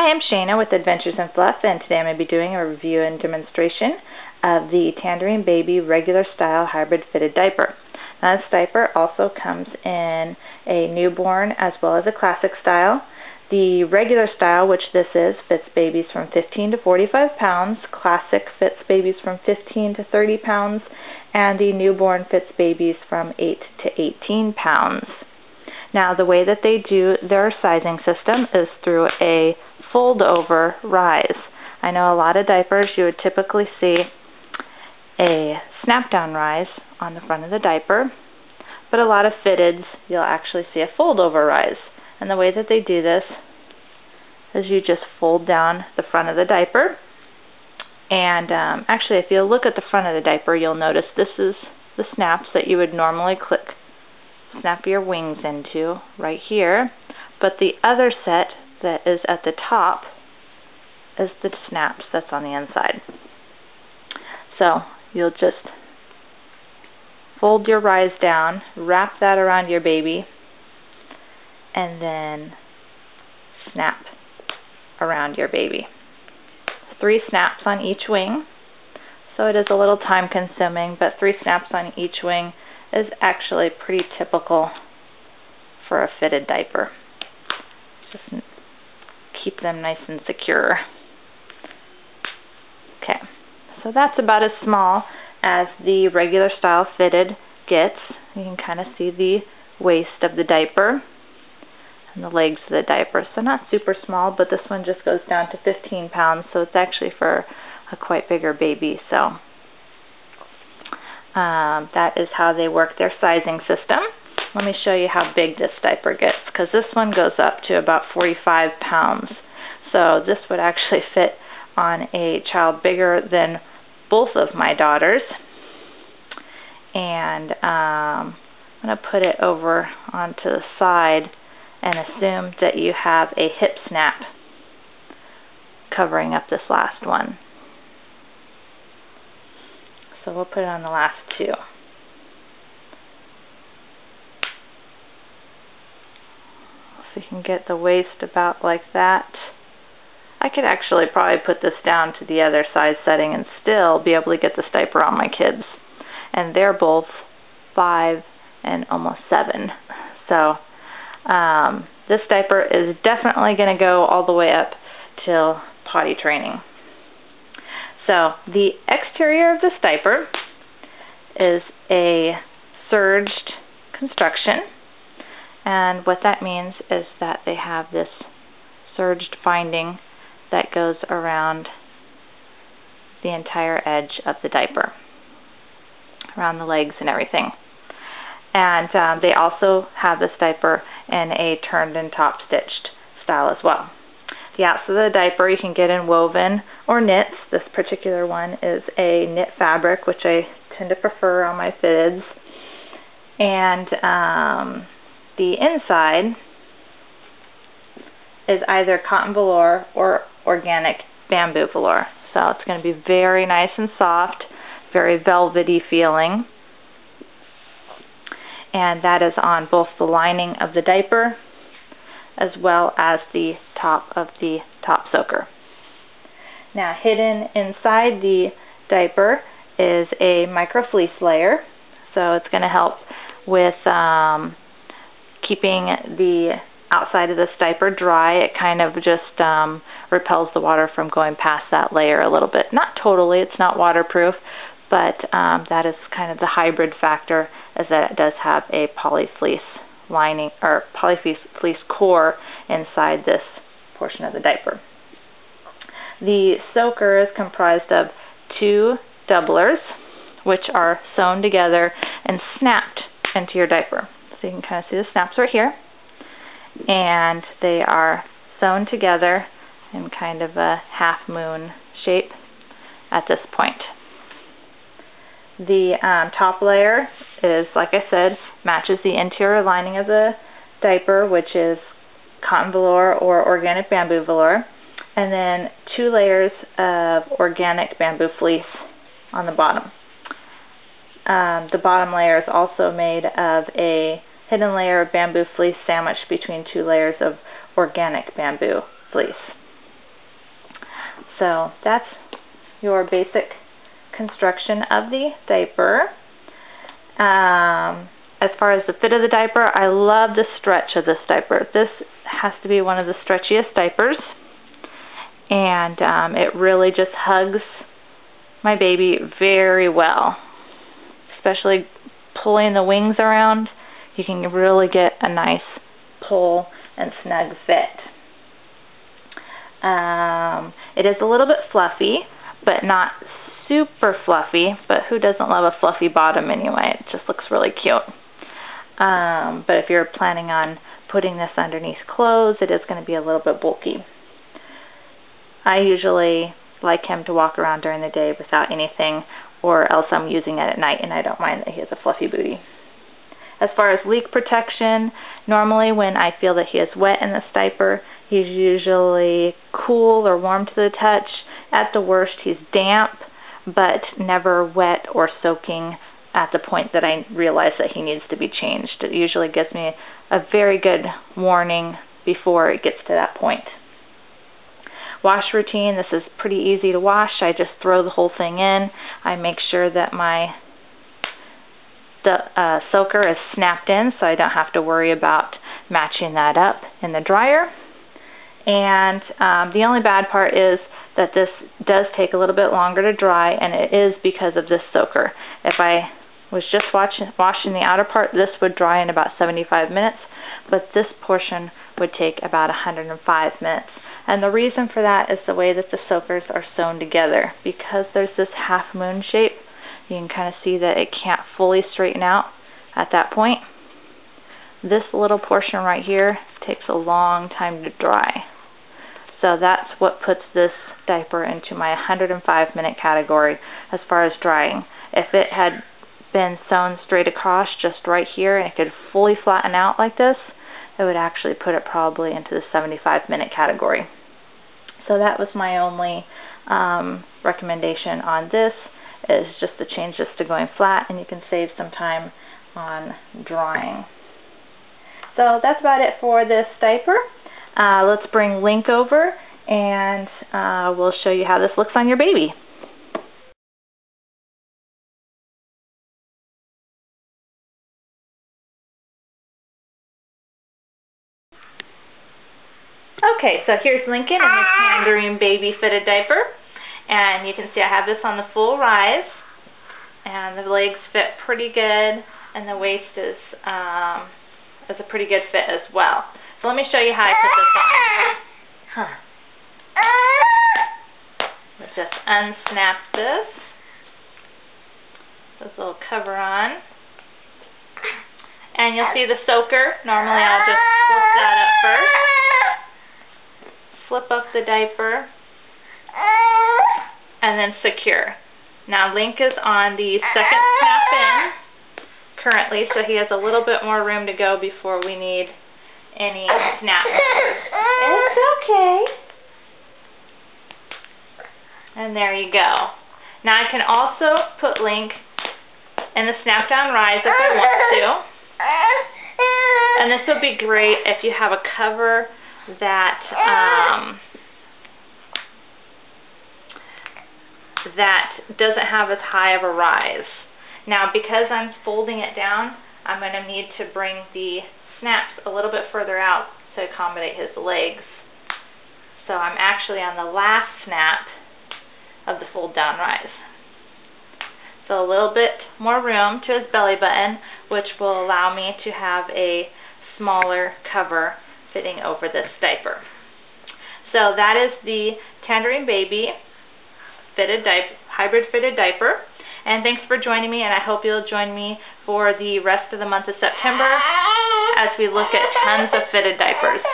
Hi, I'm Shayna with Adventures in Fluff, and today I'm going to be doing a review and demonstration of the Tangerine Baby Regular Style Hybrid Fitted Diaper. Now, this diaper also comes in a newborn as well as a classic style. The regular style, which this is, fits babies from 15 to 45 pounds. Classic fits babies from 15 to 30 pounds. And the newborn fits babies from 8 to 18 pounds. Now, the way that they do their sizing system is through a fold-over rise. I know a lot of diapers you would typically see a snap-down rise on the front of the diaper, but a lot of fitteds you'll actually see a fold-over rise. And the way that they do this is you just fold down the front of the diaper, and actually if you look at the front of the diaper, you'll notice this is the snaps that you would normally snap your wings into right here, but the other set that is at the top is the snaps that's on the inside. So you'll just fold your rise down, wrap that around your baby, and then snap around your baby. 3 snaps on each wing, so it is a little time consuming, but 3 snaps on each wing is actually pretty typical for a fitted diaper. Just keep them nice and secure. Okay, so that's about as small as the regular style fitted gets. You can kind of see the waist of the diaper and the legs of the diaper. So not super small, but this one just goes down to 15 pounds, so it's actually for a quite bigger baby. So that is how they work their sizing system. Let me show you how big this diaper gets, because this one goes up to about 45 pounds. So this would actually fit on a child bigger than both of my daughters. And I'm going to put it over onto the side and assume that you have a hip snap covering up this last one. So we'll put it on the last 2. So you can get the waist about like that. I could actually probably put this down to the other size setting and still be able to get this diaper on my kids. And they're both 5 and almost 7. So this diaper is definitely going to go all the way up till potty training. So the exterior of this diaper is a serged construction, and what that means is that they have this serged binding that goes around the entire edge of the diaper, around the legs and everything. And they also have this diaper in a turned and top stitched style as well. The outside of the diaper you can get in woven or knits. This particular one is a knit fabric, which I tend to prefer on my fitteds. And the inside is either cotton velour or organic bamboo velour. So it's going to be very nice and soft, very velvety feeling. And that is on both the lining of the diaper as well as the top of the top soaker. Now, hidden inside the diaper is a micro fleece layer, so it's going to help with keeping the outside of this diaper dry. It kind of just repels the water from going past that layer a little bit. Not totally, it's not waterproof, but that is kind of the hybrid factor, is that it does have a polyfleece lining or polyfleece core inside this portion of the diaper. The soaker is comprised of 2 doublers, which are sewn together and snapped into your diaper. So you can kind of see the snaps right here, and they are sewn together in kind of a half moon shape at this point. The top layer is, like I said, matches the interior lining of the diaper, which is cotton velour or organic bamboo velour, and then 2 layers of organic bamboo fleece on the bottom. The bottom layer is also made of a hidden layer of bamboo fleece sandwiched between 2 layers of organic bamboo fleece. So that's your basic construction of the diaper. As far as the fit of the diaper, I love the stretch of this diaper. This has to be one of the stretchiest diapers, and it really just hugs my baby very well. Especially pulling the wings around, you can really get a nice pull and snug fit. It is a little bit fluffy, but not super fluffy, but who doesn't love a fluffy bottom anyway? It just looks really cute. But if you're planning on putting this underneath clothes, it is going to be a little bit bulky. I usually like him to walk around during the day without anything, or else I'm using it at night, and I don't mind that he has a fluffy booty. As far as leak protection, normally when I feel that he is wet in this diaper, he's usually cool or warm to the touch. At the worst, he's damp, but never wet or soaking at the point that I realize that he needs to be changed. It usually gives me a very good warning before it gets to that point. Wash routine, this is pretty easy to wash. I just throw the whole thing in. I make sure that the soaker is snapped in, so I don't have to worry about matching that up in the dryer. And the only bad part is that this does take a little bit longer to dry, and it is because of this soaker. If I was just washing the outer part, this would dry in about 75 minutes, but this portion would take about 105 minutes. And the reason for that is the way that the soakers are sewn together. Because there's this half moon shape, you can kind of see that it can't fully straighten out at that point. This little portion right here takes a long time to dry. So that's what puts this diaper into my 105-minute category as far as drying. If it had been sewn straight across just right here and it could fully flatten out like this, it would actually put it probably into the 75-minute category. So that was my only recommendation on this, is just to change this to going flat, and you can save some time on drying. So that's about it for this diaper. Let's bring Link over, and we'll show you how this looks on your baby. Okay, so here's Lincoln in his Tangerine baby fitted diaper, and you can see I have this on the full rise, and the legs fit pretty good, and the waist is a pretty good fit as well. So let me show you how I put this on. Let's just unsnap this little cover on, and you'll see the soaker. Normally I'll just flip that up first. Flip up the diaper, and then secure. Now Link is on the second snap in currently, so he has a little bit more room to go before we need any snap. It's okay. And there you go. Now I can also put Link in the snap down rise if I want to. And this would be great if you have a cover that doesn't have as high of a rise. Now, because I'm folding it down, I'm going to need to bring the snaps a little bit further out to accommodate his legs. So I'm actually on the last snap of the fold down rise. So a little bit more room to his belly button, which will allow me to have a smaller cover fitting over this diaper. So that is the Tangerine baby hybrid fitted diaper. And thanks for joining me, and I hope you'll join me for the rest of the month of September as we look at tons of fitted diapers.